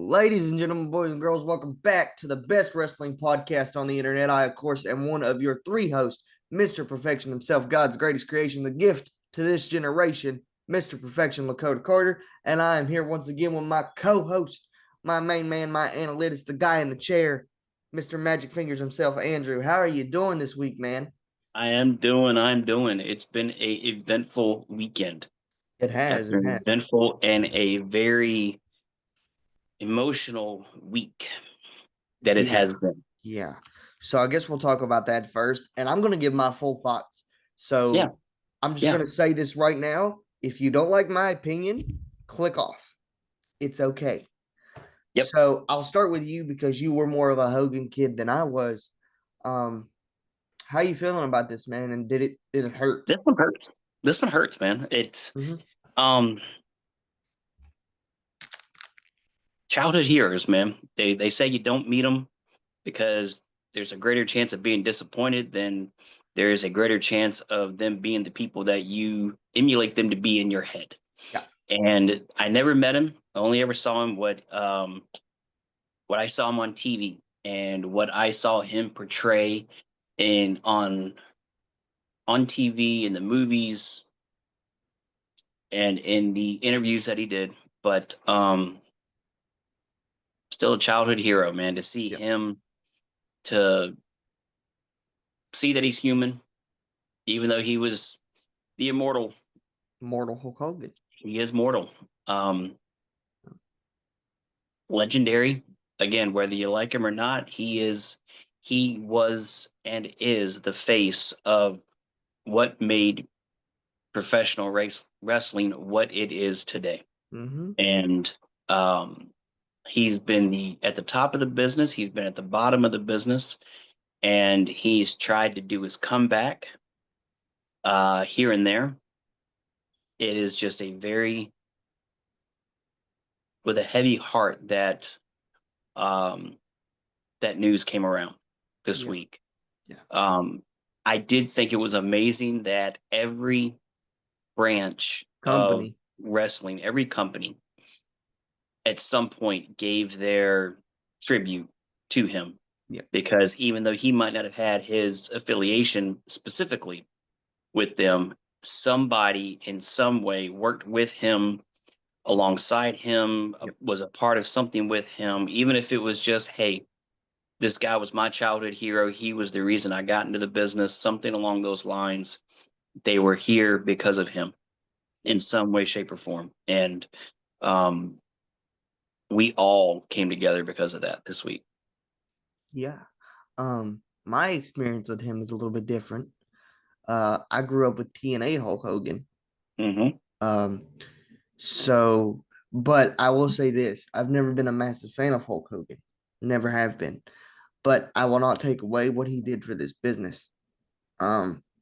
Ladies and gentlemen, boys and girls, welcome back to the best wrestling podcast on the internet. I, of course, am one of your three hosts, Mr. Perfection himself, God's greatest creation, the gift to this generation, Mr. Perfection, Lakota Carter. And I am here once again with my co-host, my main man, my analyst, the guy in the chair, Mr. Magic Fingers himself, Andrew. How are you doing this week, man? I'm doing. It's been a eventful weekend. It It's has, it been has. eventful and a very emotional week that it Yeah. has been. Yeah. So I guess we'll talk about that first. And I'm going to give my full thoughts. Yeah, So I'm just yeah. going to say this right now. If you don't like my opinion, click off. It's okay. Yep. So I'll start with you because you were more of a Hogan kid than I was. Um, how you feeling about this, man? And did it hurt? This one hurts. This one hurts, man. It's Mm-hmm. um childhood heroes, man. They say you don't meet them because there's a greater chance of being disappointed than there is a greater chance of them being the people that you emulate them to be in your head. Yeah. And I never met him. I only ever saw him what I saw him on TV and what I saw him portray in on TV in the movies and in the interviews that he did. But still a childhood hero, man. To see Yep. him, to see that he's human, even though he was the immortal, Mortal Hulk Hogan. he is mortal. Um, Legendary. Again, whether you like him or not, he was and is the face of what made professional wrestling what it is today. Mm-hmm. And um, he's been at the top of the business. He's been at the bottom of the business, and he's tried to do his comeback here and there. It is just a very with a heavy heart that um, that news came around this Yeah. week. Yeah. Um, I did think it was amazing that every branch of Company. wrestling, every company at some point gave their tribute to him Yeah. because even though he might not have had his affiliation specifically with them, somebody in some way worked with him alongside him, Yep. was a part of something with him, even if it was just, hey, this guy was my childhood hero. He was the reason I got into the business, something along those lines. They were here because of him Yeah. in some way, shape, or form. And um, we all came together because of that this week. Yeah. My experience with him is a little bit different. I grew up with TNA Hulk Hogan. Hmm. Um, but I will say this: I've never been a massive fan of Hulk Hogan, never have been. But I will not take away what he did for this business,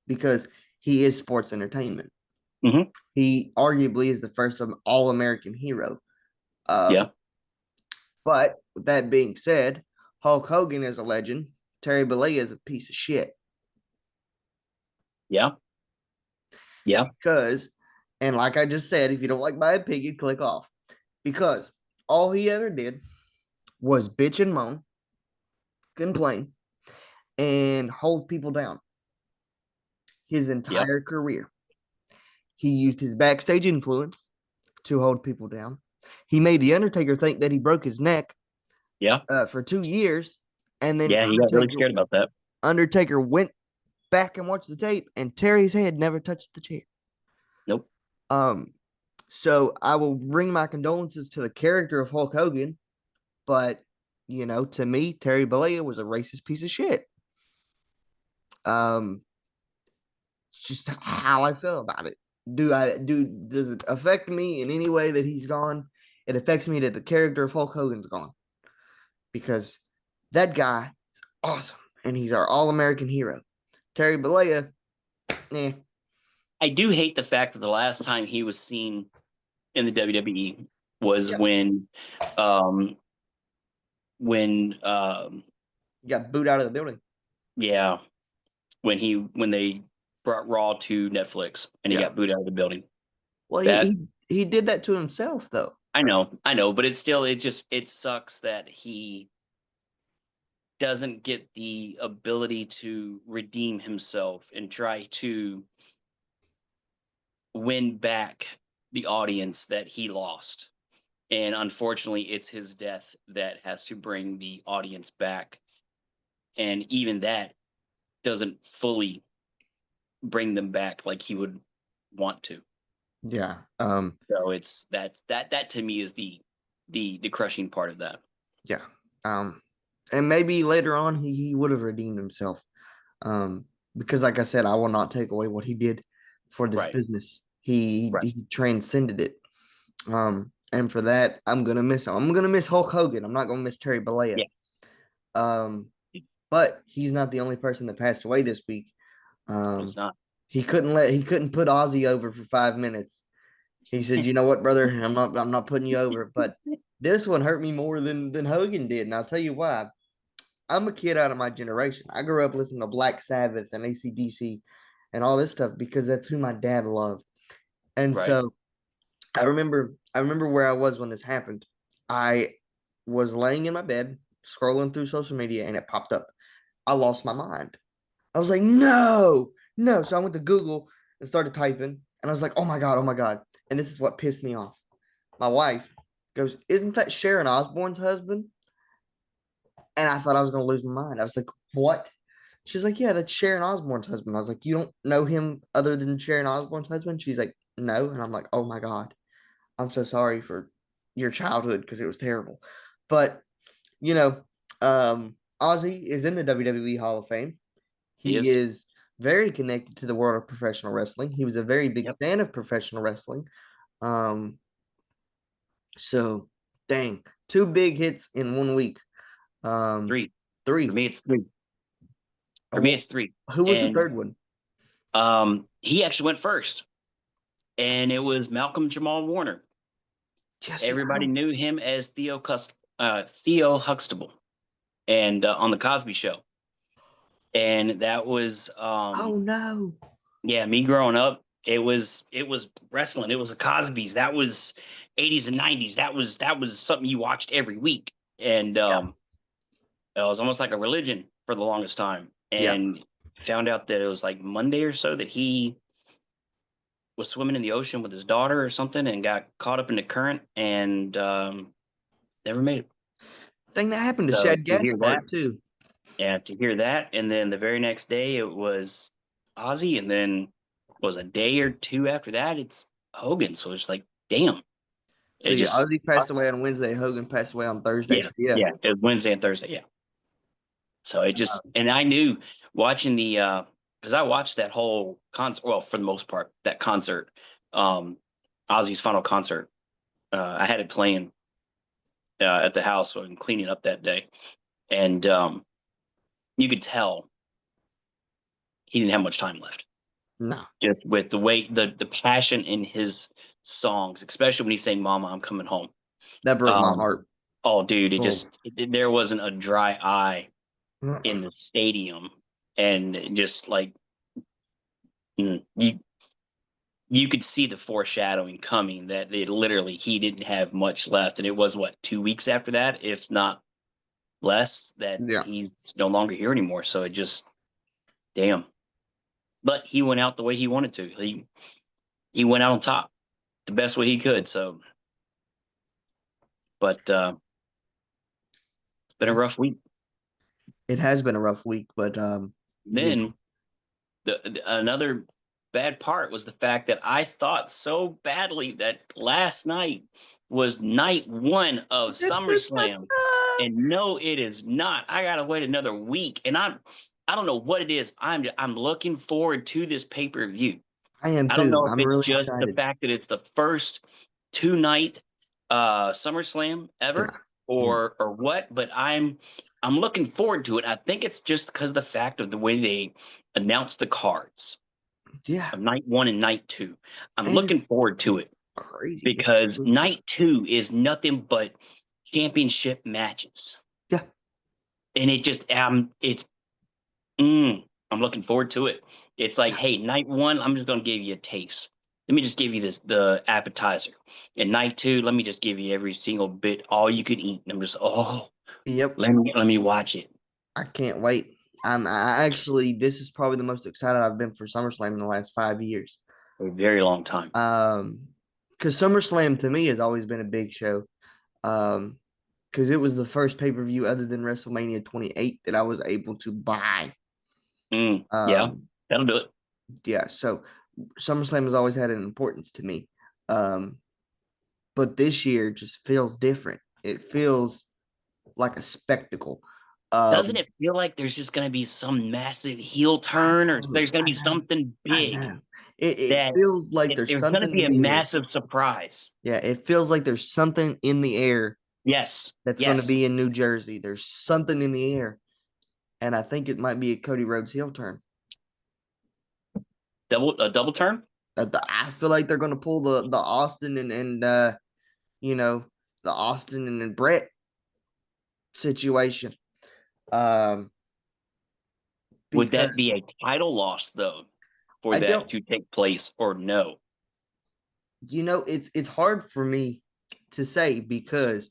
because he is sports entertainment. Hmm. He arguably is the first All American hero. Um, Yeah. but with that being said, Hulk Hogan is a legend. Terry Bollea is a piece of shit Yeah. Yeah. because, and like I just said, if you don't like my opinion, click off because all he ever did was bitch and moan, complain, and hold people down his Yeah. entire career. He used his backstage influence to hold people down. He made The Undertaker think that he broke his neck Yeah. for 2 years, and then Yeah. He got really scared about that. Undertaker went back and watched the tape, and Terry's head never touched the chair. Nope. Um, so I will bring my condolences to the character of Hulk Hogan, but to me, Terry Bollea was a racist piece of shit. Um, just how I feel about it. Does it affect me in any way that he's gone? It affects me that the character of Hulk Hogan's gone because that guy is awesome and he's our all American hero. Terry Bollea, eh, I do hate the fact that the last time he was seen in the WWE was yeah, um when he got booed out of the building. yeah, when they brought Raw to Netflix and he Yeah. got booed out of the building. Well, That he did that to himself though. I know, but it's still it sucks that he doesn't get the ability to redeem himself and try to win back the audience that he lost. And unfortunately, it's his death that has to bring the audience back. And even that doesn't fully bring them back like he would want to. Yeah. So it's that to me is the crushing part of that. Yeah. And maybe later on he would have redeemed himself. Because like I said, I will not take away what he did for this Right. business. He Right. he transcended it. And for that, I'm gonna miss him. I'm gonna miss Hulk Hogan. I'm not gonna miss Terry Bollea. Yeah. Um, but he's not the only person that passed away this week. It's Um, not. he couldn't put Ozzy over for 5 minutes. He said, "You know what, brother? I'm not putting you over." But this one hurt me more than Hogan did, and I'll tell you why. I'm a kid out of my generation. I grew up listening to Black Sabbath and AC/DC and all this stuff because that's who my dad loved. And Right. so I remember where I was when this happened. I was laying in my bed, scrolling through social media, and it popped up. I lost my mind. I was like, no, no. So I went to Google and started typing, and I was like, oh my God, oh my God. And this is what pissed me off. My wife goes, isn't that Sharon Osbourne's husband? And I thought I was going to lose my mind. I was like, what? She's like, yeah, that's Sharon Osbourne's husband. I was like, you don't know him other than Sharon Osbourne's husband? She's like, no. And I'm like, oh my God. I'm so sorry for your childhood because it was terrible. But, you know, Ozzy is in the WWE Hall of Fame. He He is. is very connected to the world of professional wrestling. He was a very big Yep. fan of professional wrestling. Um, so dang, two big hits in 1 week. Um, Three. For three. me, it's three. For me, Who it's three. was the And third one? he actually went first, and it was Malcolm Jamal Warner. Yes, Everybody knew him as Theo Huxtable, and on the Cosby Show, and that was oh no. yeah, me growing up. It was wrestling. It was the Cosbys. That was 80s and 90s. That was something you watched every week, and Yeah. it was almost like a religion for the longest time. Yeah. And found out that it was like Monday or so that he was swimming in the ocean with his daughter or something and got caught up in the current and never made it. Thing that happened to So Shad to hear that, Gaspard too. yeah, to hear that, and then the very next day it was Ozzy, and then was a day or two after that it's Hogan. So it's like, damn, So it yeah, just Ozzy passed away on Wednesday. Hogan passed away on Thursday. yeah, So yeah. yeah. It was Wednesday and Thursday, yeah. So it just and I knew watching the because I watched that whole concert. Well, for the most part, that concert, um, Ozzy's final concert. I had it playing at the house when cleaning up that day, and you could tell he didn't have much time left. No, Just with the way the passion in his songs, especially when he's saying "Mama, I'm coming home." that broke my Um, heart. oh, dude, Oh. there wasn't a dry eye in the stadium, and just like you could see the foreshadowing coming that they literally he didn't have much left, and it was what 2 weeks after that, if not less, that Yeah. he's no longer here anymore. So it just damn. But he went out the way he wanted to. He went out on top the best way he could. So, but it's been a rough week. It has been a rough week, but you know, Then another bad part was the fact that I thought so badly that last night was night one of SummerSlam. And no, it is not. I gotta wait another week, and I don't know what it is. I'm looking forward to this pay-per-view. I am I don't too. know if I'm it's really just the excited. fact that it's the first two-night SummerSlam ever, Yeah. Yeah. or what, but I'm looking forward to it. I think it's just because of the fact of the way they announced the cards Yeah. of night one and night two. I'm And looking it's forward to it crazy. because night two is nothing but championship matches. Yeah. And it just I'm looking forward to it. It's like, Yeah. hey, night one, I'm just gonna give you a taste. let me just give you the appetizer. And night 2, let me just give you every single bit, all you could eat. And I'm just, Yep. let me watch it. I can't wait. I actually, this is probably the most excited I've been for SummerSlam in the last 5 years. For a very long time. Because SummerSlam to me has always been a big show. Because it was the first pay-per-view other than WrestleMania 28 that I was able to buy. Yeah, that'll do it. Yeah, so SummerSlam has always had an importance to me. But this year just feels different. It feels like a spectacle. Doesn't it feel like there's just going to be some massive heel turn, or there's going to be something big? It feels like there's going to something be in a the air. massive surprise. Yeah, it feels like there's something in the air. Yes. That's going to be in New Jersey. There's something in the air. And I think it might be a Cody Rhodes heel turn. A double turn? I feel like they're going to pull the Austin and the Austin and Brett situation. Would that be a title loss though, for that to take place, or no? It's hard for me to say because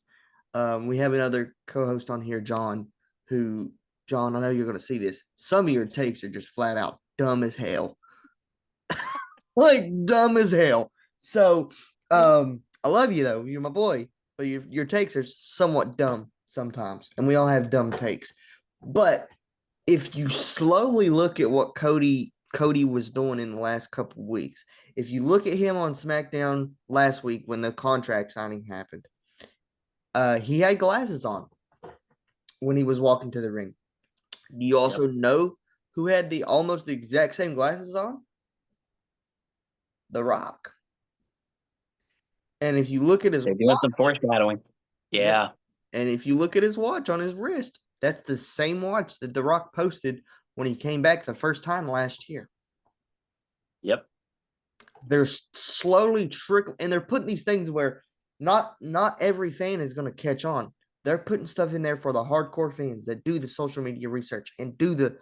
we have another co-host on here, John, John, I know you're going to see this. Some of your takes are just flat out dumb as hell. Like dumb as hell. So I love you though. You're my boy. But your takes are somewhat dumb sometimes. And we all have dumb takes. But if you slowly look at what Cody was doing in the last couple of weeks, if you look at him on SmackDown last week when the contract signing happened, he had glasses on when he was walking to the ring. Do you also know who had almost the exact same glasses on? The Rock. And if you look at his watch, doing some foreshadowing. Yeah. And if you look at his watch on his wrist, that's the same watch that The Rock posted when he came back the first time last year. Yep. They're slowly trickling, and they're putting these things where not every fan is going to catch on. They're putting stuff in there for the hardcore fans that do the social media research and do the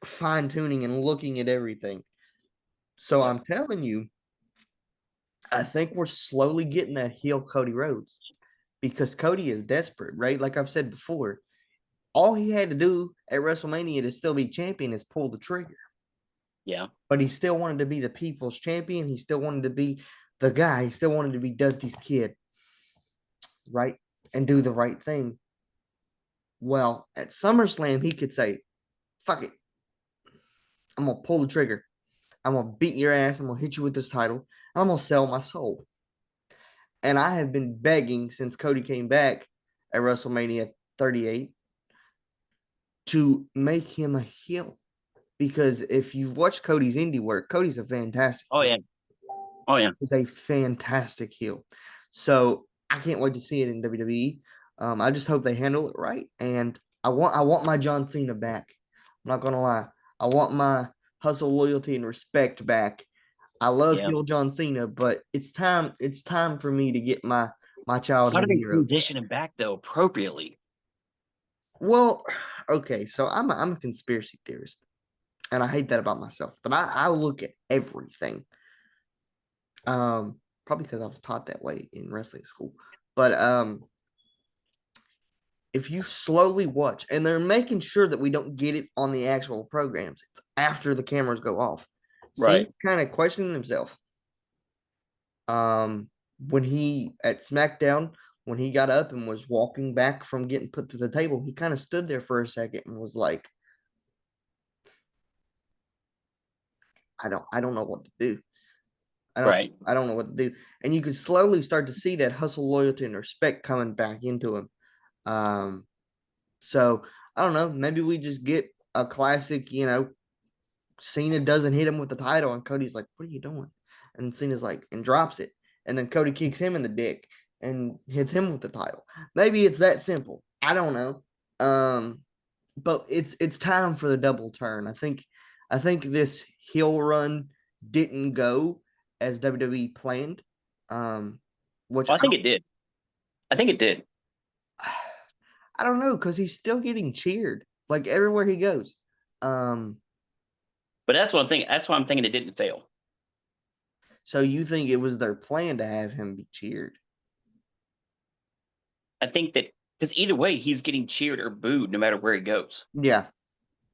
fine tuning and looking at everything. So I'm telling you, I think we're slowly getting that heel Cody Rhodes because Cody is desperate, right? Like I've said before, all he had to do at WrestleMania to still be champion is pull the trigger. Yeah. But he still wanted to be the people's champion. He still wanted to be the guy. He still wanted to be Dusty's kid, right? And do the right thing. Well, at SummerSlam, he could say, fuck it. I'm going to pull the trigger. I'm going to beat your ass. I'm going to hit you with this title. I'm going to sell my soul. And I have been begging since Cody came back at WrestleMania 38 to make him a heel. Because if you've watched Cody's indie work, Cody's a fantastic heel. He's a fantastic heel. So I can't wait to see it in WWE. I just hope they handle it right. And I want my John Cena back. I'm not gonna lie. I want my hustle, loyalty, and respect back. I love heel John Cena, but it's time for me to get my childhood. How do they transition him back though appropriately? Well, okay, so I'm a conspiracy theorist, and I hate that about myself. But I look at everything. Probably because I was taught that way in wrestling school. But if you slowly watch, and they're making sure that we don't get it on the actual programs, it's after the cameras go off. Right. He's kind of questioning himself. When he at SmackDown, when he got up and was walking back from getting put to the table, he kind of stood there for a second and was like, I don't know what to do. I don't know what to do. And you could slowly start to see that hustle, loyalty, and respect coming back into him. So I don't know. Maybe we just get a classic, Cena doesn't hit him with the title, and Cody's like, "What are you doing?" And Cena's like, and drops it. And then Cody kicks him in the dick and hits him with the title. Maybe it's that simple. I don't know. But it's time for the double turn. I think this heel run didn't go as WWE planned. Which I think it did. I think it did. I don't know, because he's still getting cheered like everywhere he goes. But that's what I'm thinking. That's why I'm thinking it didn't fail. So you think it was their plan to have him be cheered? I think that because either way, he's getting cheered or booed no matter where he goes. Yeah.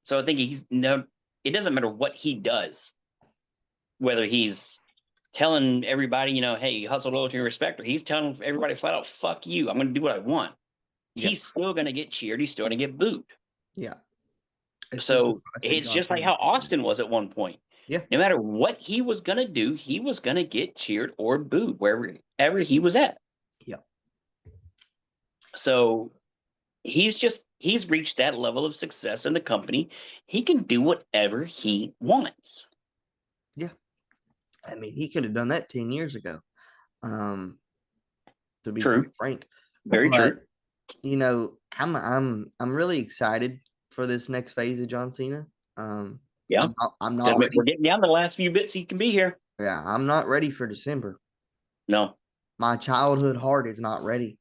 So I think it doesn't matter what he does, whether he's telling everybody, hey, hustle, loyalty, and respect, or he's telling everybody flat out, fuck you, I'm going to do what I want. Yeah. He's still going to get cheered. He's still going to get booed. Yeah. So it's just like how Austin was at one point. Yeah. No matter what he was going to do, he was going to get cheered or booed wherever he was at. Yeah. So he's reached that level of success in the company. He can do whatever he wants. Yeah. I mean, he could have done that 10 years ago. To be True. frank. Very true. I'm really excited for this next phase of John Cena. Yeah. I'm not ready. We're getting down the last few bits he can be here. Yeah, I'm not ready for December. No. My childhood heart is not ready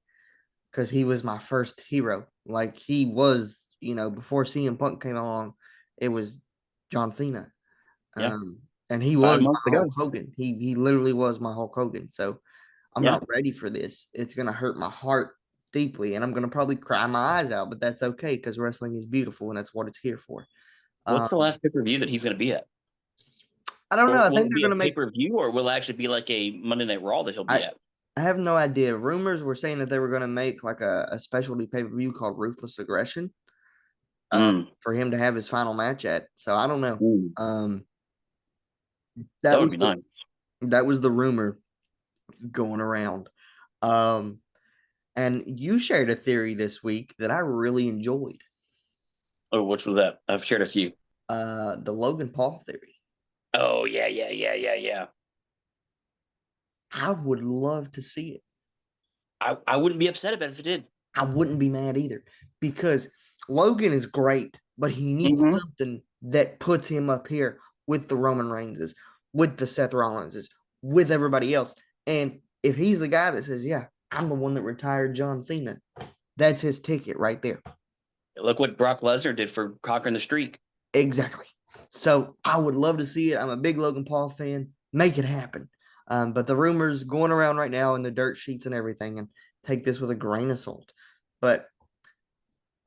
because he was my first hero. Like he was, before CM Punk came along, it was John Cena. Yeah. And he 5 was months my ago. Hulk Hogan. He literally was my Hulk Hogan. So I'm not ready for this. It's gonna hurt my heart deeply, and I'm gonna probably cry my eyes out, but that's okay because wrestling is beautiful and that's what it's here for. What's the last pay-per-view that he's going to be at? I don't know. I Will think it they're be gonna a make pay-per-view, or will it actually be like a Monday Night Raw that he'll be at? I have no idea. Rumors were saying that they were gonna make like a specialty pay-per-view called Ruthless Aggression for him to have his final match at. So I don't know. That would be nice. That was the rumor going around. And you shared a theory this week that I really enjoyed. Oh, which was that? I've shared a few. The Logan Paul theory. Oh, yeah. I would love to see it. I wouldn't be upset about it if it did. I wouldn't be mad either because Logan is great, but he needs something that puts him up here with the Roman Reigns, with the Seth Rollins, with everybody else. And if he's the guy that says, yeah, I'm the one that retired John Cena, that's his ticket right there. Look what Brock Lesnar did for conquering the streak. Exactly. So I would love to see it. I'm a big Logan Paul fan. Make it happen. But the rumors going around right now in the dirt sheets and everything, and take this with a grain of salt. But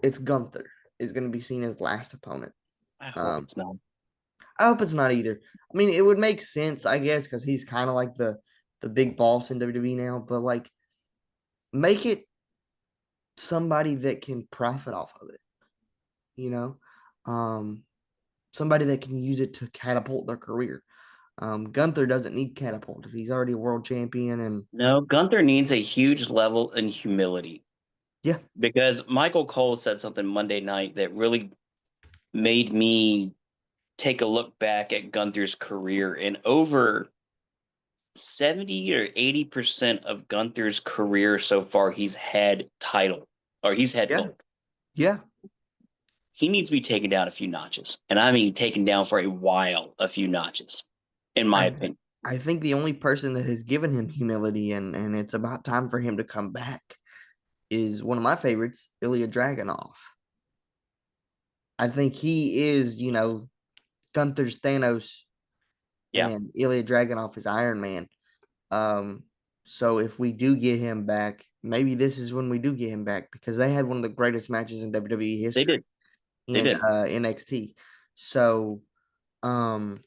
it's Gunther is going to be seen as last opponent. I hope it's not. I hope it's not either. I mean, it would make sense, I guess, because he's kind of like the big boss in WWE now. But like, make it somebody that can profit off of it. Somebody that can use it to catapult their career. Gunther doesn't need catapult if he's already a world champion. And no, Gunther needs a huge level in humility. Yeah, because Michael Cole said something Monday night that really made me take a look back at Gunther's career. And over 70 or 80% of Gunther's career so far, he's had title, or he's had gold. Yeah. He needs to be taken down a few notches. And I mean taken down for a while, a few notches, in my opinion. I think the only person that has given him humility, and it's about time for him to come back, is one of my favorites, Ilya Dragunov. I think he is, Gunther's Thanos, and Ilya Dragunov is Iron Man. So if we do get him back, maybe this is when we do get him back, because they had one of the greatest matches in WWE history. They did. NXT. So, I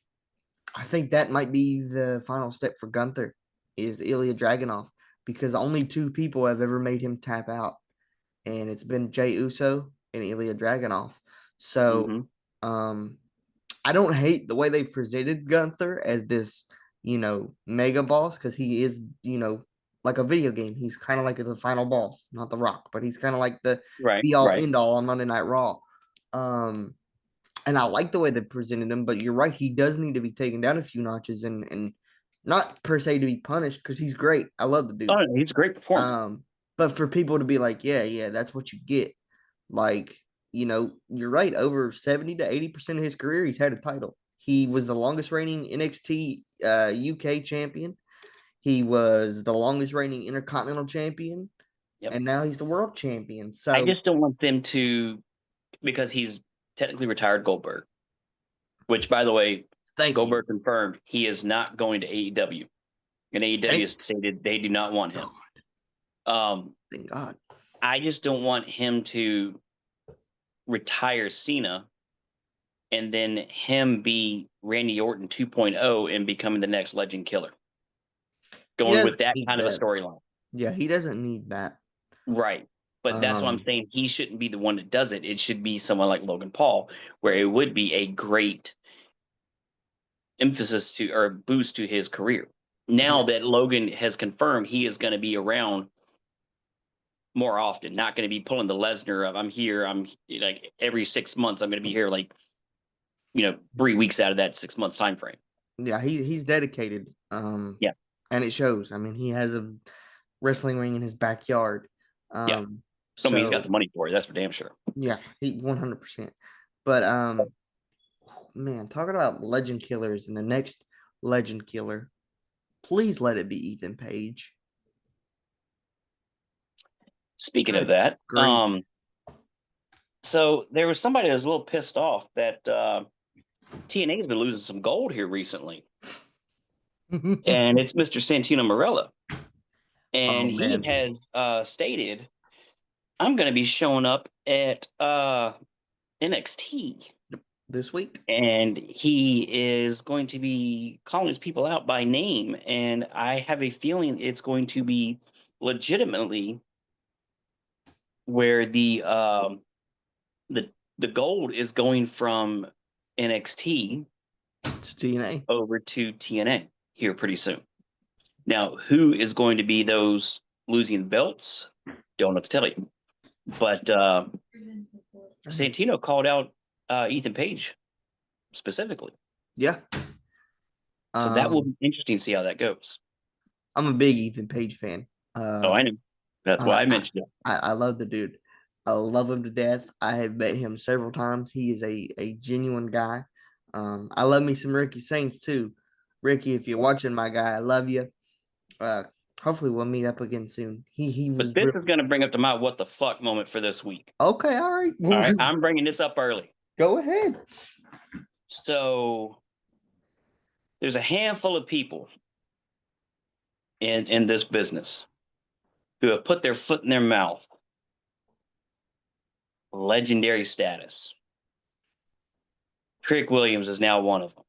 think that might be the final step for Gunther is Ilya Dragunov, because only 2 people have ever made him tap out, and it's been Jey Uso and Ilya Dragunov. So, I don't hate the way they've presented Gunther as this, mega boss, because he is, like a video game. He's kind of like the final boss, not The Rock, but he's kind of like the be-all, end-all on Monday Night Raw. And I like the way they presented him, but you're right. He does need to be taken down a few notches and not per se to be punished, because he's great. I love the dude. Oh, he's a great performer. But for people to be like, yeah, that's what you get. Like, you're right. Over 70 to 80% of his career, he's had a title. He was the longest reigning NXT UK champion. He was the longest reigning Intercontinental champion. Yep. And now he's the world champion. So I just don't want them to, because he's technically retired Goldberg. Which, by the way, Thank Goldberg confirmed he is not going to AEW. And AEW stated they do not want him. Thank God. I just don't want him to retire Cena and then him be Randy Orton 2.0 and becoming the next Legend Killer. Going with that kind of a storyline. Yeah, he doesn't need that. Right. But that's what I'm saying. He shouldn't be the one that does it. It should be someone like Logan Paul, where it would be a great emphasis to or boost to his career. Now that Logan has confirmed he is going to be around more often, not going to be pulling the Lesnar of I'm here, I'm like every 6 months, I'm going to be here like 3 weeks out of that 6 months time frame. Yeah, he's dedicated. Yeah. And it shows. I mean, he has a wrestling ring in his backyard. Yeah. I mean, he's got the money for it. That's for damn sure. Yeah, he 100%. But man, talking about legend killers and the next legend killer, please let it be Ethan Page. Speaking of that, so there was somebody that was a little pissed off that TNA has been losing some gold here recently. And it's Mr. Santino Marella. And he has stated, I'm going to be showing up at NXT this week. And he is going to be calling his people out by name. And I have a feeling it's going to be legitimately where the gold is going from NXT to TNA over to TNA here pretty soon. Now, who is going to be those losing belts? Don't know what to tell you. But Santino called out Ethan Page specifically. Yeah. So that will be interesting to see how that goes. I'm a big Ethan Page fan. I know. That's why I mentioned it. I love the dude. I love him to death. I have met him several times. He is a genuine guy. I love me some Ricky Saints too. Ricky, if you're watching, my guy, I love you. Hopefully we'll meet up again soon. But this is going to bring up to my what the fuck moment for this week. Okay, all right. All right, I'm bringing this up early. Go ahead. So there's a handful of people in this business who have put their foot in their mouth. Legendary status. Trick Williams is now one of them.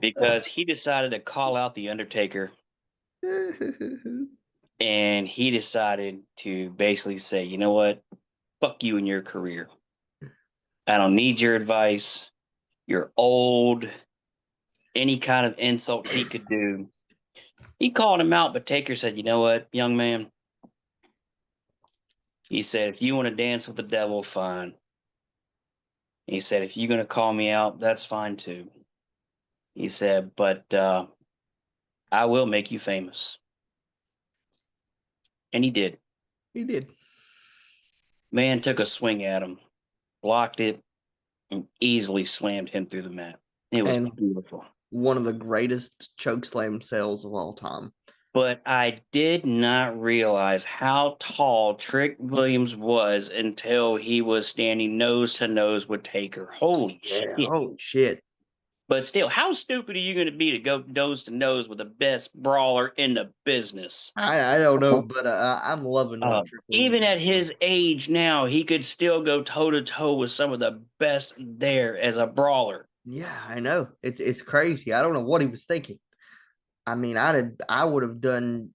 Because he decided to call out The Undertaker. And he decided to basically say, you know what? Fuck you and your career. I don't need your advice. You're old. Any kind of insult he could do. He called him out, but Taker said, you know what, young man? He said, if you want to dance with the devil, fine. He said, if you're going to call me out, that's fine too. He said, but I will make you famous. And he did. He did. Man took a swing at him, blocked it, and easily slammed him through the mat. It was beautiful. One of the greatest chokeslam sales of all time. But I did not realize how tall Trick Williams was until he was standing nose to nose with Taker. Holy shit. Holy shit. But still, how stupid are you going to be to go nose to nose with the best brawler in the business? I don't know, but I'm loving even at his age now, he could still go toe-to-toe with some of the best there as a brawler. Yeah, I know. It's crazy. I don't know what he was thinking. I mean, I would have done,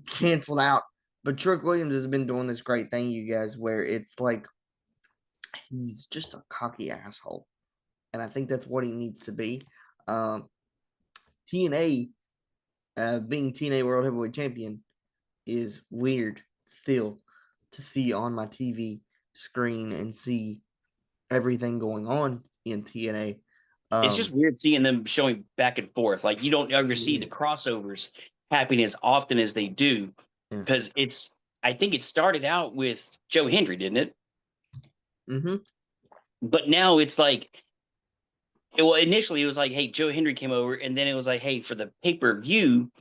canceled out. But Trick Williams has been doing this great thing, you guys, where it's like he's just a cocky asshole. And I think that's what he needs to be. TNA, being TNA World Heavyweight Champion is weird still to see on my TV screen and see everything going on in TNA. It's just weird seeing them showing back and forth. Like you don't ever see the crossovers happening as often as they do, because I think it started out with Joe Hendry, didn't it? Mm-hmm. But now it's like, initially it was like, hey, Joe Hendry came over, and then it was like, hey, for the pay-per-view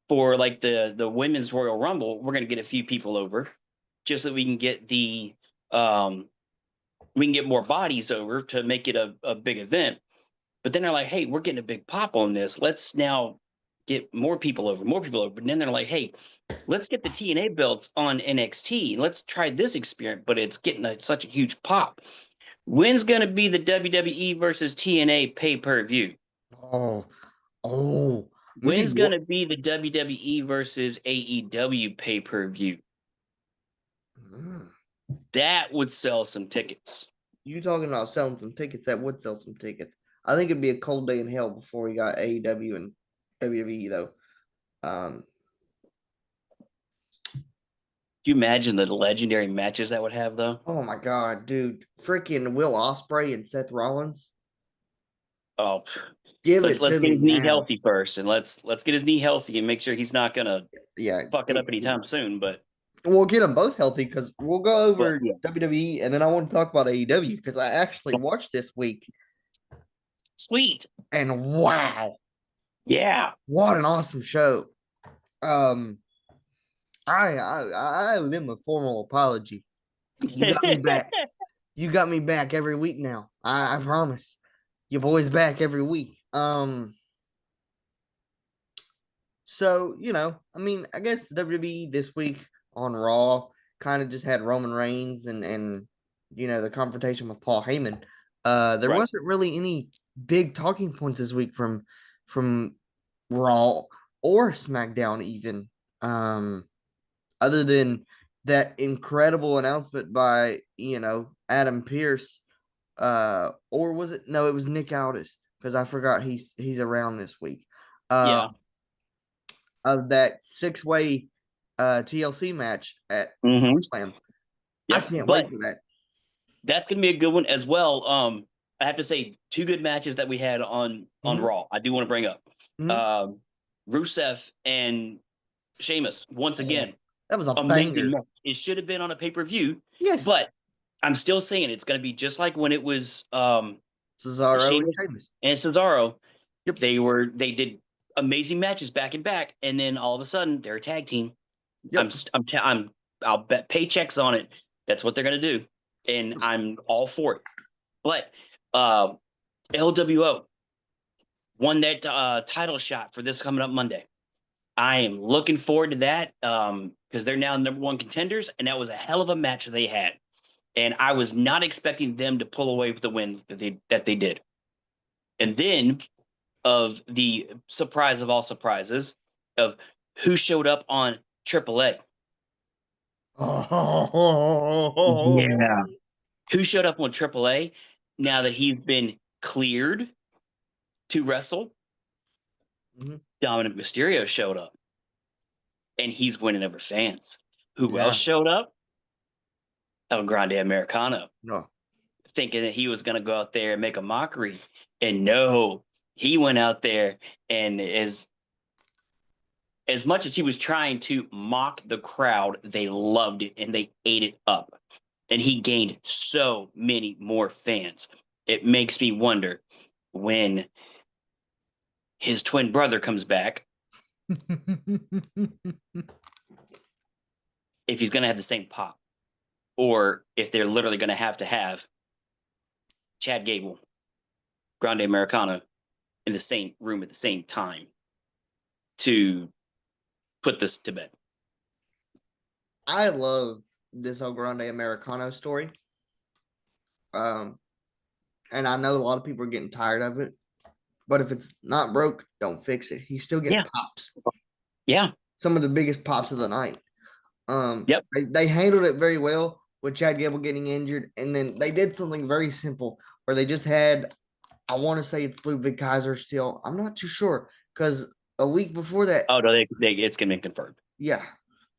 for like the Women's Royal Rumble, we're gonna get a few people over just so we can get the we can get more bodies over to make it a big event. But then they're like, hey, we're getting a big pop on this. Let's now get more people over, more people over. And then they're like, hey, let's get the TNA belts on NXT. Let's try this experiment, but it's getting such a huge pop. When's going to be the WWE versus TNA pay-per-view? Oh, oh. When's going to be the WWE versus AEW pay-per-view? That would sell some tickets. You talking about selling some tickets? That would sell some tickets. I think it'd be a cold day in hell before we got AEW and WWE though. Do you imagine the legendary matches that would have though? Oh my god, dude! Freaking Will Ospreay and Seth Rollins. Oh, let's get his knee healthy first, and let's get his knee healthy and make sure he's not gonna fuck it up anytime soon. But we'll get them both healthy because we'll go over WWE, and then I want to talk about AEW because I actually watched this week. Sweet. And wow. Yeah. What an awesome show. I owe them a formal apology. You got me back. You got me back every week now. I promise. Your boy's back every week. So, I mean, I guess WWE this week on Raw kind of just had Roman Reigns and the confrontation with Paul Heyman. There wasn't really any big talking points this week from Raw or SmackDown even. Other than that incredible announcement by, Adam Pearce, or was it? No, it was Nick Aldis because I forgot he's around this week. Of that 6-way TLC match at SummerSlam. I can't wait for that. That's gonna be a good one as well. I have to say 2 good matches that we had on Raw. I do want to bring up Rusev and Sheamus once again. That was amazing match. It should have been on a pay-per-view. Yes, but I'm still saying it's going to be just like when it was Cesaro and Cesaro. Yep. They did amazing matches back and back, and then all of a sudden they're a tag team. Yep. I'll bet paychecks on it. That's what they're going to do, and I'm all for it. But LWO won that title shot for this coming up Monday. I am looking forward to that because they're now number 1 contenders, and that was a hell of a match they had. And I was not expecting them to pull away with the win that they did. And then, of the surprise of all surprises, of who showed up on AAA. Oh, yeah. Who showed up on AAA now that he's been cleared to wrestle? Dominic Mysterio showed up, and he's winning over fans. Who else showed up? El Grande Americano. No. Thinking that he was going to go out there and make a mockery. And no, he went out there, and as much as he was trying to mock the crowd, they loved it, and they ate it up. And he gained so many more fans. It makes me wonder when his twin brother comes back, if he's going to have the same pop, or if they're literally going to have Chad Gable, Grande Americano in the same room at the same time to put this to bed. I love this El Grande Americano story. And I know a lot of people are getting tired of it. But if it's not broke, don't fix it. He still gets pops. Yeah. Some of the biggest pops of the night. They handled it very well with Chad Gable getting injured. And then they did something very simple where they just had, I want to say it's Ludwig Kaiser still. I'm not too sure because a week before that. Oh, no, it's going to be confirmed. Yeah.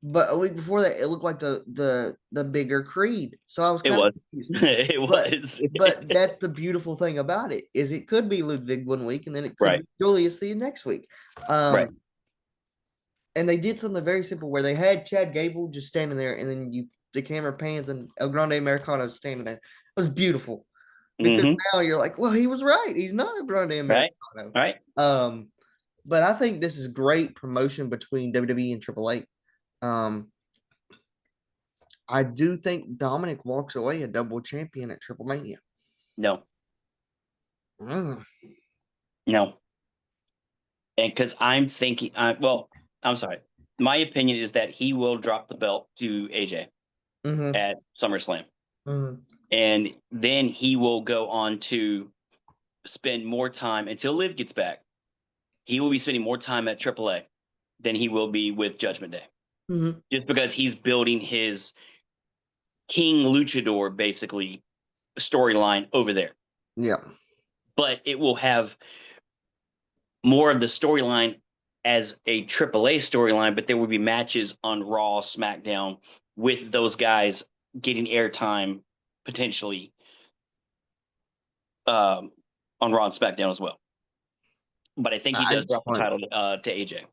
But a week before that, it looked like the bigger Creed. So I was kind of confused. It was. But that's the beautiful thing about it, is it could be Ludwig one week, and then it could be Julius the next week. And they did something very simple where they had Chad Gable just standing there, and then the camera pans, and El Grande Americano standing there. It was beautiful. Because now you're like, well, he was right. He's not El Grande Americano. Right. But I think this is great promotion between WWE and AAA. I do think Dominic walks away a double champion at Triple Mania. No, Mm. no. And because I'm thinking, well, I'm sorry. My opinion is that he will drop the belt to AJ Mm-hmm. at SummerSlam. Mm-hmm. And then he will go on to spend more time until Liv gets back. He will be spending more time at AAA than he will be with Judgment Day. Mm-hmm. Just because he's building his King Luchador, basically, storyline over there. Yeah. But it will have more of the storyline as a AAA storyline, but there will be matches on Raw, SmackDown with those guys getting airtime potentially on Raw and SmackDown as well. But I think he I does just drop the want title to AJ.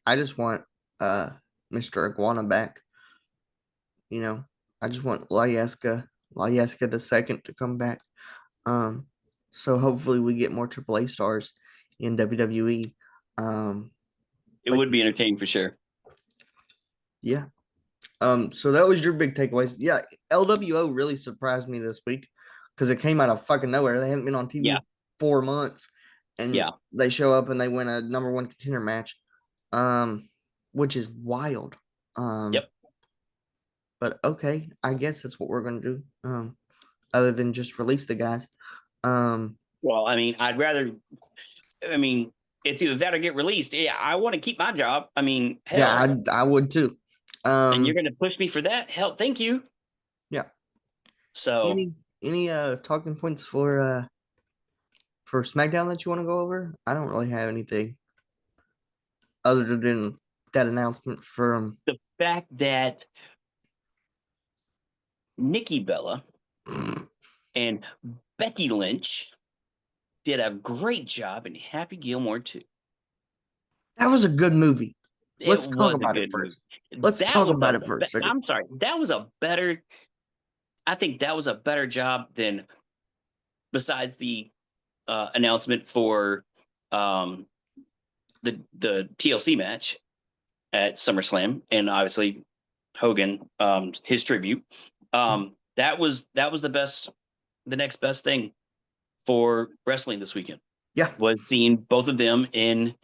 I just want Mr. Iguana back. You know, I just want Layeska the second to come back. Um, so hopefully we get more AAA stars in WWE. It But would be entertaining for sure. yeah. So that was your big takeaways. Yeah, LWO really surprised me this week because it came out of fucking nowhere. They haven't been on TV Yeah. 4 months, and Yeah. they show up and they win a number one contender match, which is wild. Yep. But okay, I guess that's what we're gonna do. Other than just release the guys. Well, I mean, it's either that or get released. Yeah, I want to keep my job. I mean, hell. Yeah, I would too. And you're going to push me for that? Hell, thank you. Yeah. So Any talking points for SmackDown that you want to go over? I don't really have anything other than that announcement from the fact that Nikki Bella and Becky Lynch did a great job in Happy Gilmore 2. that was a good movie. It Let's talk was a about it good first. movie. Let's That talk was about it for a second. I'm sorry. That was a better. I think that was a better job than, besides the announcement for the TLC match at SummerSlam, and obviously Hogan, his tribute. That was the next best thing for wrestling this weekend. Yeah. Was seeing both of them in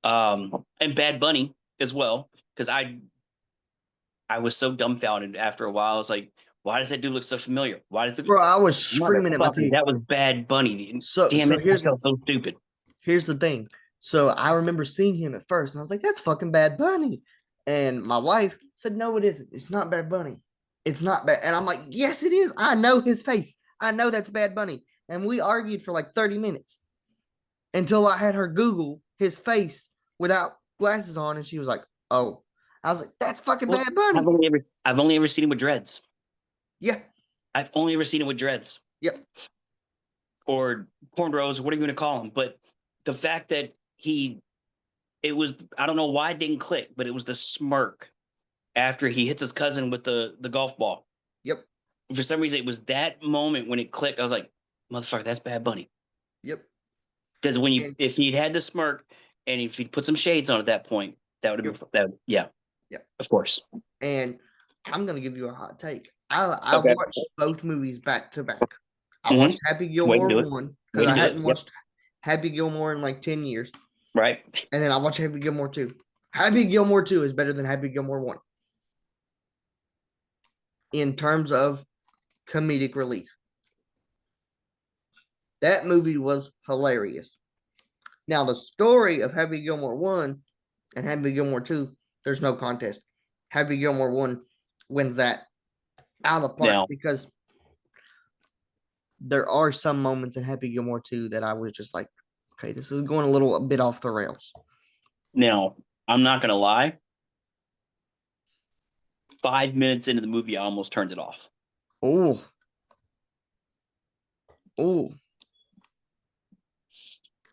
and Bad Bunny as well, because I was so dumbfounded after a while. I was like, why does that dude look so familiar? Why does the Bro, I was screaming at my motherfucker, TV. that was Bad Bunny? So Damn it, I here's felt so stupid. here's the thing. So I remember seeing him at first, and I was like, "That's fucking Bad Bunny." And my wife said, "No, it isn't. It's not Bad Bunny. It's not bad." And I'm like, "Yes, it is. I know his face. I know that's Bad Bunny." And we argued for like 30 minutes until I had her Google his face without glasses on, and she was like, "Oh." I was like, "That's fucking Well, Bad Bunny." I've only ever seen him with dreads. Yeah. I've only ever seen him with dreads. Yep. Or cornrows, what are you going to call him? But the fact that it was, I don't know why it didn't click, but it was the smirk after he hits his cousin with the golf ball. Yep. For some reason, it was that moment when it clicked. I was like, motherfucker, that's Bad Bunny. Yep. Because if he'd had the smirk and if he'd put some shades on at that point, that would have been, yeah. Yep. Of course. And I'm going to give you a hot take. I've watched both movies back to back. I watched Happy Gilmore 1 because I hadn't watched Happy Gilmore in like 10 years. Right. And then I watched Happy Gilmore 2. Happy Gilmore 2 is better than Happy Gilmore 1 in terms of comedic relief. That movie was hilarious. Now, the story of Happy Gilmore 1 and Happy Gilmore 2, there's no contest. Happy Gilmore 1 wins that out of the park because there are some moments in Happy Gilmore 2 that I was just like, okay, this is going a little bit off the rails. Now, I'm not going to lie. 5 minutes into the movie, I almost turned it off. Oh.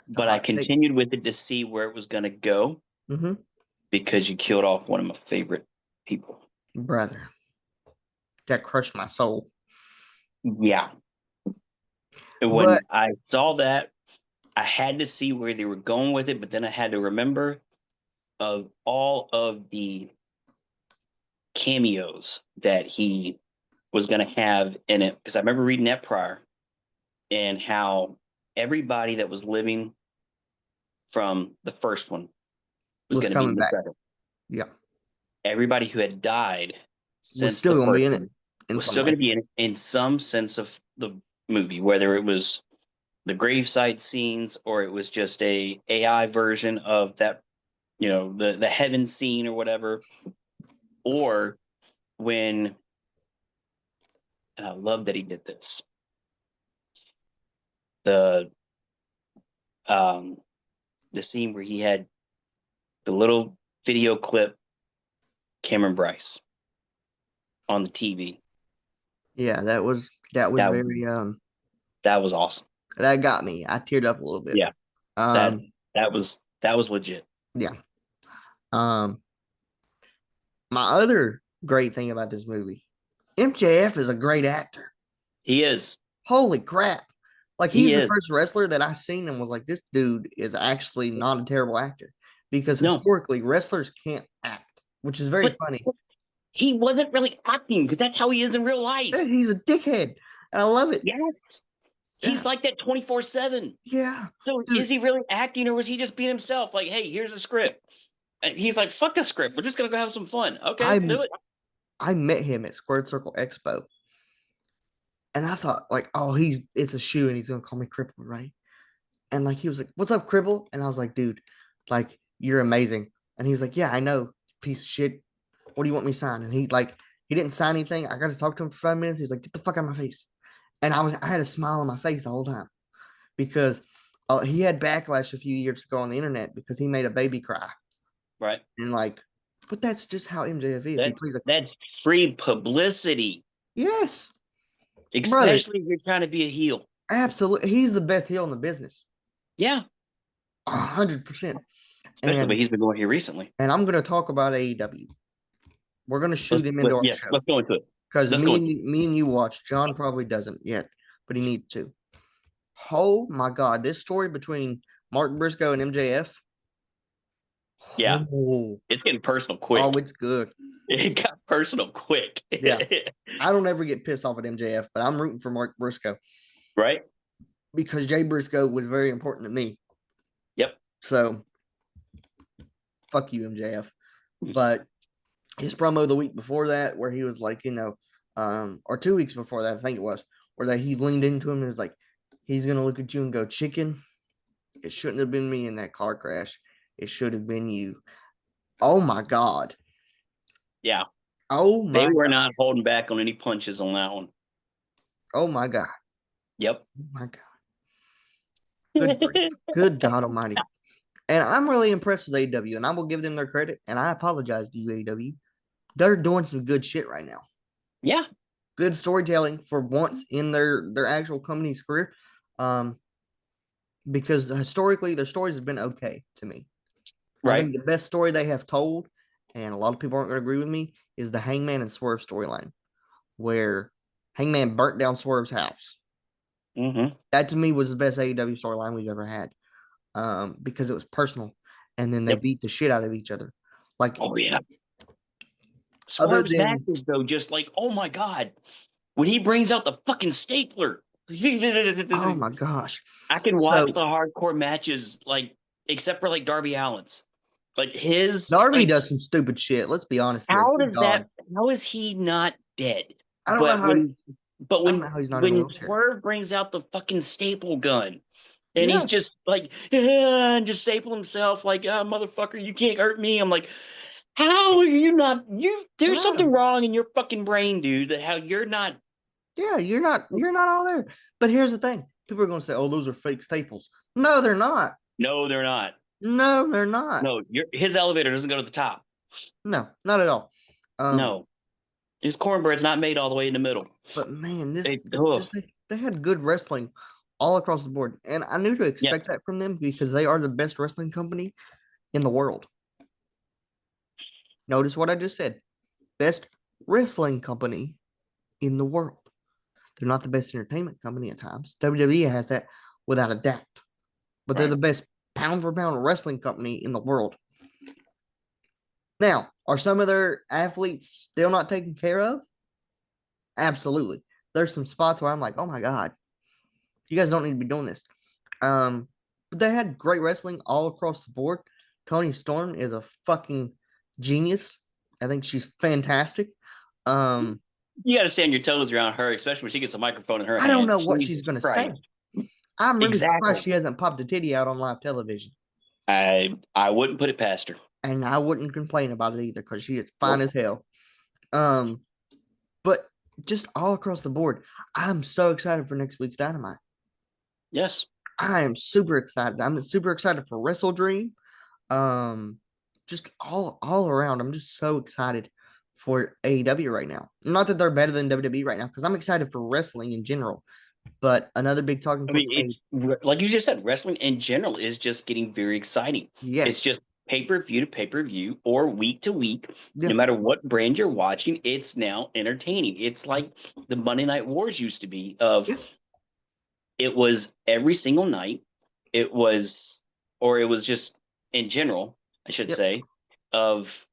But I continued with it to see where it was going to go because you killed off one of my favorite people. Brother. That crushed my soul. Yeah. And when I saw that, I had to see where they were going with it, but then I had to remember of all of the cameos that he was going to have in it, because I remember reading that prior, and how everybody that was living from the first one was going to be in coming the back. second. Yeah. Everybody who had died Was since still the gonna be first in it one in was some still way. going to be in some sense of the movie, whether it was the graveside scenes or it was just a AI version of that, the heaven scene or whatever. Or when, and I love that he did this, the the scene where he had the little video clip Cameron Bryce on the TV. Yeah, that was That very that was awesome. that got me. I teared up a little bit. Yeah, that Um, that was legit. yeah. Um, my other great thing about this movie, MJF is a great actor. He is. Holy crap. Like, He he's the is. first wrestler that I seen and was like, this dude is actually not a terrible actor. Because No, historically, wrestlers can't act, which is very but funny. he wasn't really acting because that's how he is in real life. He's a dickhead. And I love it. Yes. Yeah. He's like that 24/7. Yeah. So Dude, is he really acting, or was he just being himself? Like, hey, here's a script. And he's like, fuck the script. We're just gonna go have some fun. Okay, do it. I met him at Squared Circle Expo. And I thought, like, oh, it's a shoe and he's gonna call me Cripple, right? And like he was like, "What's up, Cripple?" And I was like, "Dude, like you're amazing." And he's like, "Yeah, I know, piece of shit. What do you want me to sign?" And he didn't sign anything. I got to talk to him for 5 minutes. He's like, "Get the fuck out of my face." And I had a smile on my face the whole time because he had backlash a few years ago on the internet because he made a baby cry. Right. And like, but that's just how MJF is. That's free publicity. Yes, Especially if you're trying to be a heel. Absolutely, he's the best heel in the business. Yeah, 100%. Especially what he's been going here recently. And I'm going to talk about AEW. We're going to shoot him into our show. Let's go into it. Because me and you watch. John probably doesn't yet, but he needs to. Oh my God, this story between Mark Briscoe and MJF. Yeah, it's getting personal quick. Oh, it's good. It got personal quick. Yeah, I don't ever get pissed off at MJF, but I'm rooting for Mark Briscoe. Right. Because Jay Briscoe was very important to me. Yep. So, fuck you, MJF. But his promo the week before that, where he was like, or 2 weeks before that, I think it was, where he leaned into him and was like, he's going to look at you and go, chicken, it shouldn't have been me in that car crash. It should have been you. Oh, my God. Yeah. Oh, my They were not holding back on any punches on that one. Oh, my God. Yep. Oh, my God. Good God almighty. And I'm really impressed with AEW, and I will give them their credit, and I apologize to you, AEW. They're doing some good shit right now. Yeah. Good storytelling for once in their actual company's career. Because historically, their stories have been okay to me. Right. I think the best story they have told, and a lot of people aren't going to agree with me, is the Hangman and Swerve storyline, where Hangman burnt down Swerve's house. Mm-hmm. That to me was the best AEW storyline we've ever had, because it was personal, and then they beat the shit out of each other. Like, oh yeah, Swerve's matches though, just like, oh my God, when he brings out the fucking stapler. Oh my gosh, I can watch the hardcore matches, like, except for like Darby Allin's. Like Darby does some stupid shit. Let's be honest here. How is he not dead? I don't know how. But when Swerve brings out the fucking staple gun, and he's just like, and just staple himself, like, motherfucker, you can't hurt me. I'm like, how are you not? There's something wrong in your fucking brain, dude. That how you're not. Yeah, you're not all there. But here's the thing: people are going to say, "Oh, those are fake staples." No, they're not. No, they're not. No, they're not. No, his elevator doesn't go to the top. No, not at all. No. His cornbread's not made all the way in the middle. But man, they had good wrestling all across the board. And I knew to expect that from them because they are the best wrestling company in the world. Notice what I just said. Best wrestling company in the world. They're not the best entertainment company at times. WWE has that without a doubt. But they're the best pound for pound wrestling company in the world. Now, are some of their athletes still not taken care of? Absolutely. There's some spots where I'm like, oh my God, you guys don't need to be doing this. But they had great wrestling all across the board. Tony Storm is a fucking genius. I think she's fantastic. Um, You got to stand your toes around her, especially when she gets a microphone in her I don't hand. know what she's Jesus gonna say. Christ. I'm really surprised Exactly. she hasn't popped a titty out on live television. I wouldn't put it past her. And I wouldn't complain about it either because she is fine Nope. as hell. Um, but just all across the board, I'm so excited for next week's Dynamite. Yes. I am super excited. I'm super excited for Wrestle Dream. Just all around, I'm just so excited for AEW right now. Not that they're better than WWE right now, because I'm excited for wrestling in general. But another big talking I point mean, for me, it's like you just said, wrestling in general is just getting very exciting. It's yes, just pay-per-view to pay-per-view or week to week. yeah, No matter what brand you're watching, it's now entertaining. It's like the Monday Night Wars used to be of yeah, it was every single night. It was, or it was just in general, I should yep, say, of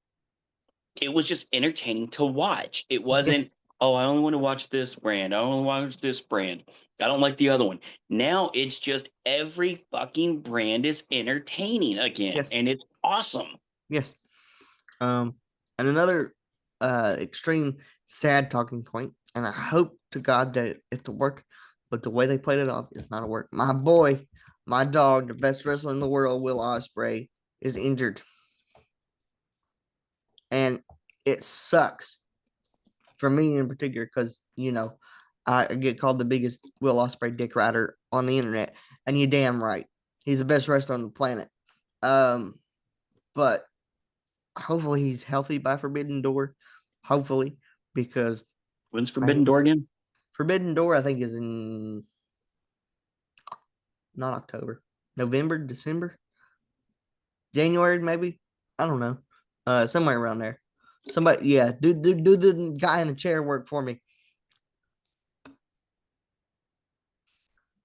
it was just entertaining to watch. It yes, wasn't, oh, I only want to watch this brand. I only watch this brand. I don't like the other one. Now it's just every fucking brand is entertaining again, yes, and it's awesome. yes. Um, and another extreme sad talking point, and I hope to God that it's a work, but the way they played it off, it's not a work. My boy, my dog, the best wrestler in the world, Will Ospreay, is injured. And it sucks for me in particular because, I get called the biggest Will Ospreay dick rider on the internet. And you're damn right. He's the best wrestler on the planet. Um, but hopefully he's healthy by Forbidden Door. Hopefully, because When's Forbidden Door again? Forbidden Door, I think, is in not October, November, December, January, maybe. I don't know. Somewhere around there. Somebody, yeah, do the guy in the chair work for me.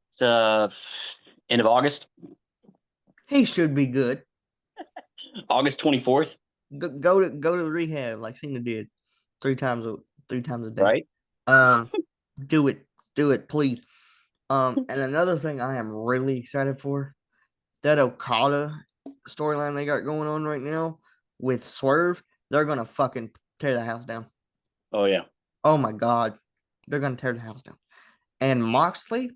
It's end of August, He should be good. August 24th, Go to the rehab like Cena did three times a day. right? Um, do it, please. And another thing I am really excited for, that Okada storyline they got going on right now with Swerve, they're gonna fucking tear the house down. Oh yeah. Oh my God, they're gonna tear the house down. And Moxley,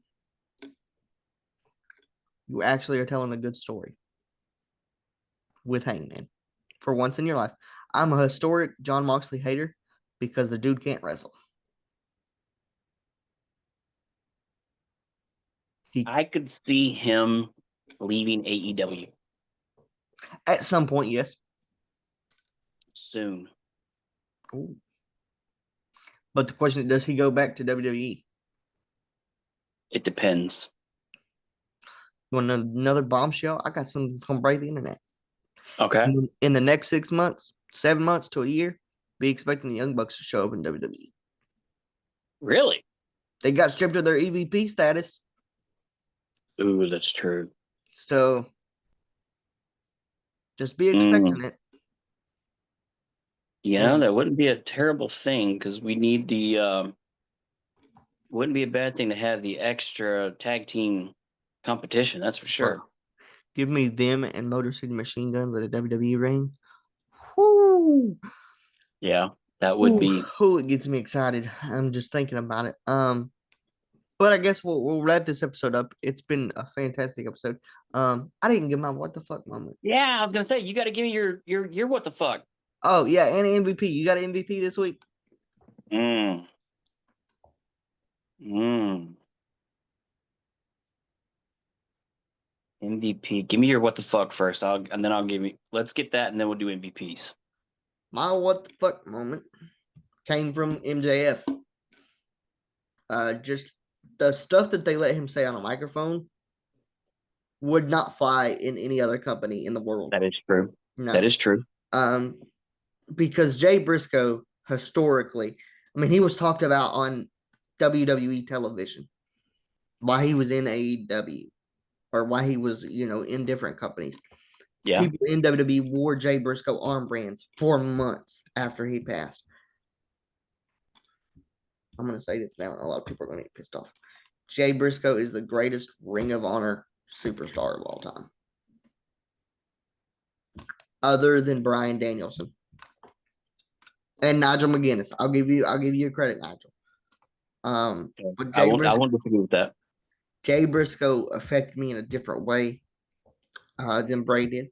you actually are telling a good story with Hangman for once in your life. I'm a historic John Moxley hater because the dude can't wrestle. He I could see him leaving AEW at some point, yes. soon. Ooh. But the question is, does he go back to WWE? It depends. You want another bombshell? I got something that's gonna break the internet. Okay. In the next 6 months, 7 months to a year, be expecting the Young Bucks to show up in WWE. Really? They got stripped of their EVP status, Ooh, that's true. so just be Mm. expecting it. Yeah, And that wouldn't be a terrible thing because we need the wouldn't be a bad thing to have the extra tag team competition, that's for sure. well, give me them and Motor City Machine Guns at a WWE ring. Whoo! Yeah, that would be. Ooh, it gets me excited. I'm just thinking about it. But I guess we'll wrap this episode up. It's been a fantastic episode. I didn't get my what the fuck moment. Yeah, I was gonna say you got to give me your what the fuck. Oh yeah, and MVP. You got an MVP this week? Mm. Mm. MVP. Give me your what the fuck first. I'll give you. Let's get that, and then we'll do MVPs. My what the fuck moment came from MJF. Just the stuff that they let him say on a microphone would not fly in any other company in the world. That is true. That No. is true. Um, because Jay Briscoe historically, I mean, he was talked about on WWE television while he was in AEW or why he was, in different companies. Yeah. People in WWE wore Jay Briscoe armbrands for months after he passed. I'm going to say this now, and a lot of people are going to get pissed off. Jay Briscoe is the greatest Ring of Honor superstar of all time, other than Bryan Danielson and Nigel McGuinness. I'll give you a credit, Nigel. But I won't disagree with that. Jay Briscoe affected me in a different way than Bray did,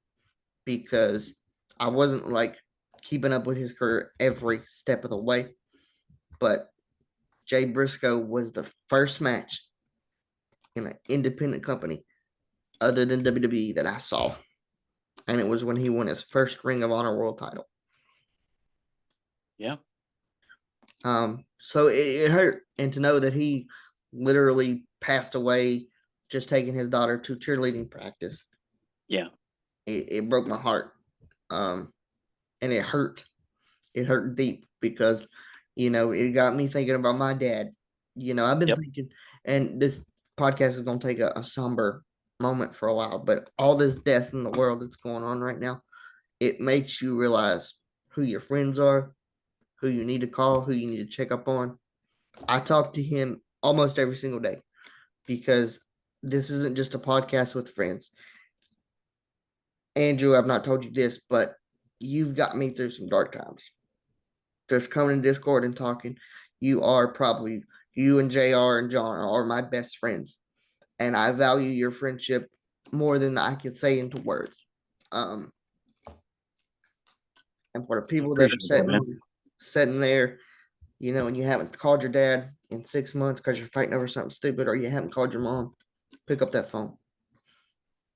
because I wasn't like keeping up with his career every step of the way. But Jay Briscoe was the first match in an independent company other than WWE that I saw. And it was when he won his first Ring of Honor World title. Yeah. So it hurt. And to know that he literally passed away just taking his daughter to cheerleading practice. Yeah. It broke my heart. And it hurt. It hurt deep because, it got me thinking about my dad. I've been thinking, and this podcast is going to take a somber moment for a while, but all this death in the world that's going on right now, it makes you realize who your friends are, who you need to call, who you need to check up on. I talk to him almost every single day because this isn't just a podcast with friends. Andrew, I've not told you this, but you've got me through some dark times. Just coming in Discord and talking, you and JR and John are my best friends. And I value your friendship more than I could say into words. And for the people that are sitting there, and you haven't called your dad in 6 months because you're fighting over something stupid, or you haven't called your mom, pick up that phone.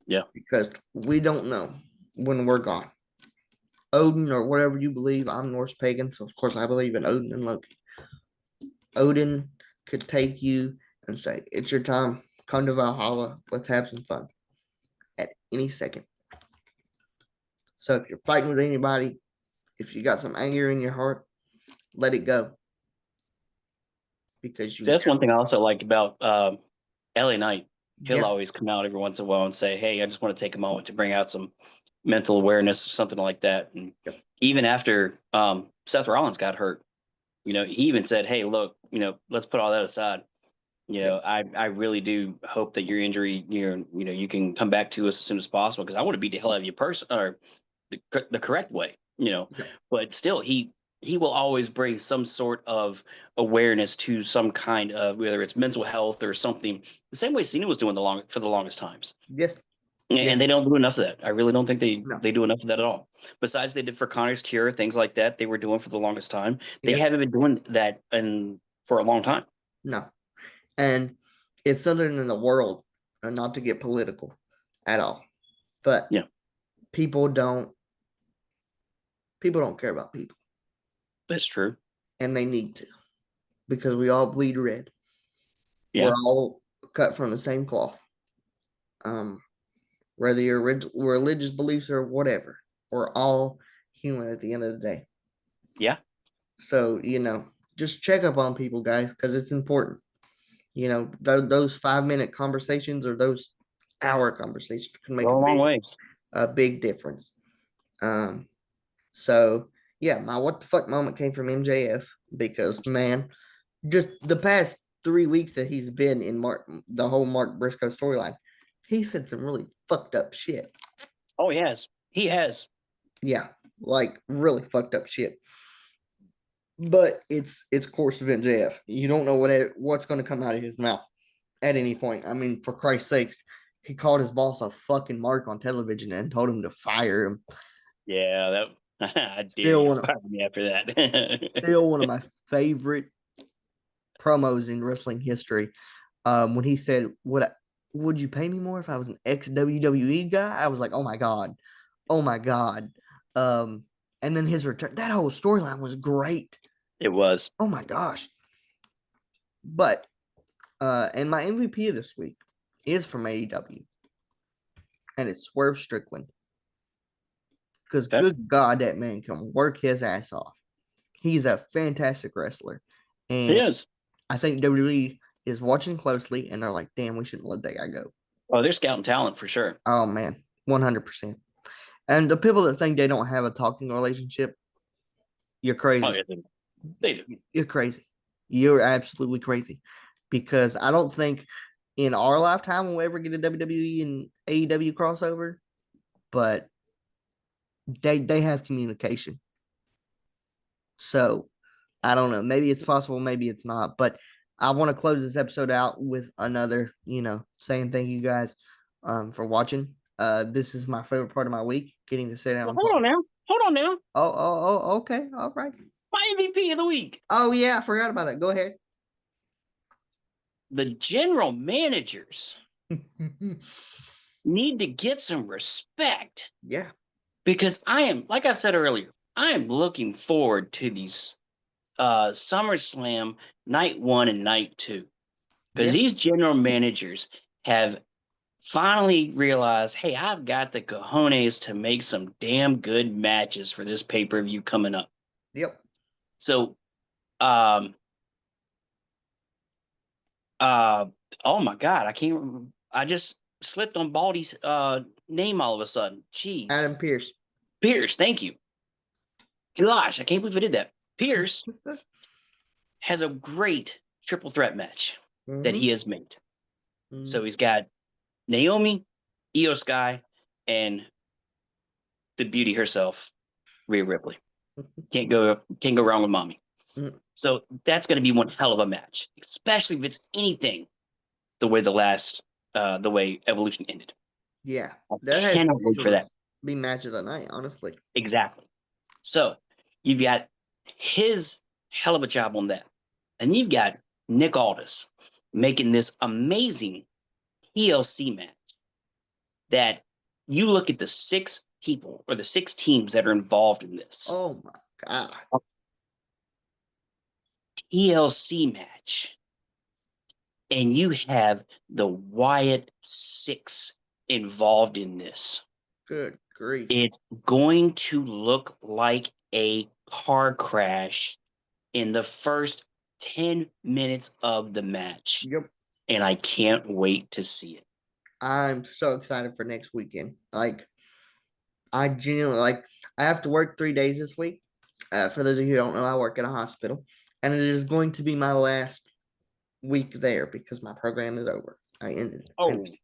Yeah. Because we don't know when we're gone. Odin, or whatever you believe, I'm Norse pagan, so of course I believe in Odin and Loki. Odin could take you and say, it's your time. Come to Valhalla. Let's have some fun. At any second. So if you're fighting with anybody, if you got some anger in your heart, let it go. Because that's one thing I also like about LA Knight. He'll Yeah. always come out every once in a while and say, hey, I just want to take a moment to bring out some mental awareness or something like that. And even after Seth Rollins got hurt, he even said, hey, look, let's put all that aside. I really do hope that your injury, you can come back to us as soon as possible, because I want to beat the hell out of you or the correct way, but still he will always bring some sort of awareness to some kind of, whether it's mental health or something, the same way Cena was doing for the longest times. Yes. And they don't do enough of that. I really don't think they do enough of that at all. Besides, they did for Connor's Cure, things like that. They were doing for the longest time. They haven't been doing that for a long time. No. And it's something in the world, and not to get political at all, but people don't care about people. That's true. And they need to, because we all bleed red. Yeah. We're all cut from the same cloth. Whether your religious beliefs or whatever, we're all human at the end of the day. Yeah. So, just check up on people, guys, because it's important. Those 5-minute conversations or those hour conversations can make a big difference. So yeah, my what the fuck moment came from MJF, because man, just the past 3 weeks that he's been in the whole Mark Briscoe storyline, he said some really fucked up shit. Oh, yes, he has. Yeah, like really fucked up shit. But it's course of MJF. You don't know what's going to come out of his mouth at any point. I mean, for Christ's sakes, he called his boss a fucking mark on television and told him to fire him. Yeah, I did fire me after that. Still one of my favorite promos in wrestling history. When he said, would you pay me more if I was an ex-WWE guy? I was like, oh my God. And then his return, that whole storyline was great. It was. Oh my gosh. But and my MVP of this week is from AEW. And it's Swerve Strickland. Because good God, that man can work his ass off. He's a fantastic wrestler. And he is. I think WWE is watching closely, and they're like, damn, we shouldn't let that guy go. Oh, they're scouting talent for sure. Oh, man, 100%. And the people that think they don't have a talking relationship, you're Oh, crazy. yeah, they do. You're crazy. You're absolutely crazy. Because I don't think in our lifetime we'll ever get a WWE and AEW crossover, but they have communication. So I don't know. Maybe it's possible, maybe it's not. But I want to close this episode out with another, saying thank you guys for watching. This is my favorite part of my week, getting to sit down Well, and talk. hold on now. Okay. All right. My MVP of the week. Oh, yeah, I forgot about that. Go ahead. The general managers need to get some respect Yeah. because like I said earlier, I am looking forward to these SummerSlam night 1 and night 2 because Yeah. these general managers have finally realized, hey, I've got the cojones to make some damn good matches for this pay-per-view coming up. Yep. So, oh my God, I just slipped on Baldy's name all of a sudden. Jeez. Adam Pearce. Pierce, thank you. Gosh, I can't believe I did that. Pierce has a great triple threat match that he has made. So he's got Naomi, Io Sky, and the beauty herself, Rhea Ripley. Can't go wrong with mommy. Mhm. So that's going to be one hell of a match, especially if it's anything the way Evolution ended. Yeah. I That has cannot wait for potential to that. be match of the night, honestly. Exactly. So you've got his hell of a job on that. And you've got Nick Aldis making this amazing TLC match that you look at the 6 people or the 6 teams that are involved in this Oh my God. TLC match. And you have the Wyatt 6 involved in this. Good grief. It's going to look like a car crash in the first 10 minutes of the match. Yep. And I can't wait to see it. I'm so excited for next weekend. Like, I genuinely I have to work 3 days this week. For those of you who don't know, I work at a hospital, and it is going to be my last week there because my program is over. I ended it. Oh, Finished.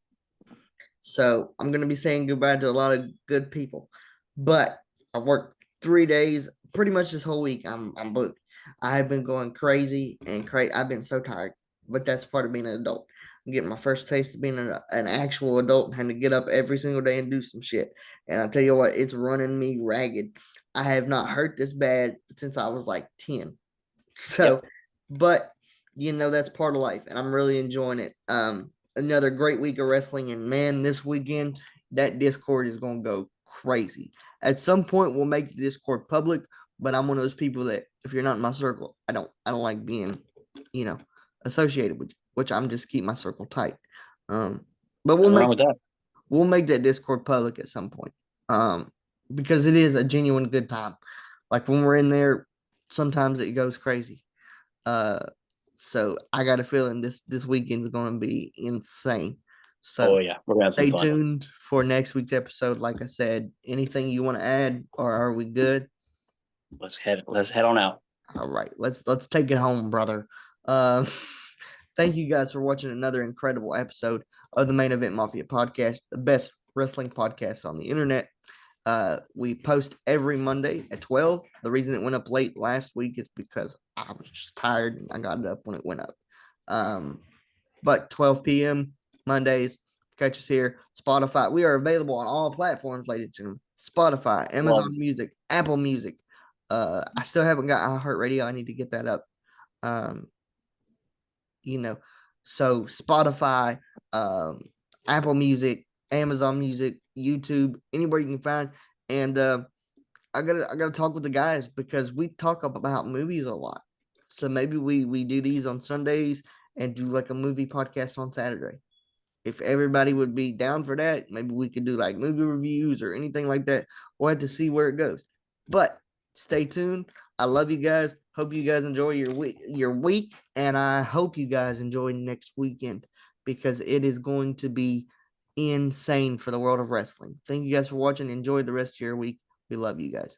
So I'm gonna be saying goodbye to a lot of good people. But I worked 3 days, pretty much this whole week. I'm booked. I have been going crazy and crazy. I've been so tired, but that's part of being an adult. I'm getting my first taste of being an actual adult and having to get up every single day and do some shit. And I tell you what, it's running me ragged. I have not hurt this bad since I was like 10. So, yep. but that's part of life, and I'm really enjoying it. Another great week of wrestling, and man, this weekend that Discord is going to go crazy. At some point, we'll make the Discord public, but I'm one of those people that if you're not in my circle, I don't like being, associated with you, which I'm just keep my circle tight. But Nothing wrong with that. we'll make that Discord public at some point. Because it is a genuine good time. Like when we're in there, sometimes it goes crazy. So I got a feeling this weekend is going to be insane. So Oh yeah, we're gonna have some stay fun. tuned for next week's episode. Like I said, anything you want to add, or are we good? Let's head on out. All right, let's take it home, brother. Thank you guys for watching another incredible episode of the Main Event Mafia podcast, the best wrestling podcast on the internet. We post every Monday at 12. The reason it went up late last week is because I was just tired and I got it up when it went up. But 12 p.m. Mondays, catch us here. Spotify. We are available on all platforms, ladies and gentlemen. Spotify, Amazon Music, Apple Music. I still haven't got iHeartRadio. I need to get that up. So Spotify, Apple Music, Amazon Music, YouTube, anywhere you can find. And I gotta talk with the guys because we talk about movies a lot. So maybe we do these on Sundays and do like a movie podcast on Saturday. If everybody would be down for that, maybe we could do like movie reviews or anything like that. We'll have to see where it goes. But stay tuned. I love you guys. Hope you guys enjoy your week, and I hope you guys enjoy next weekend because it is going to be insane for the world of wrestling. Thank you guys for watching. Enjoy the rest of your week. We love you guys.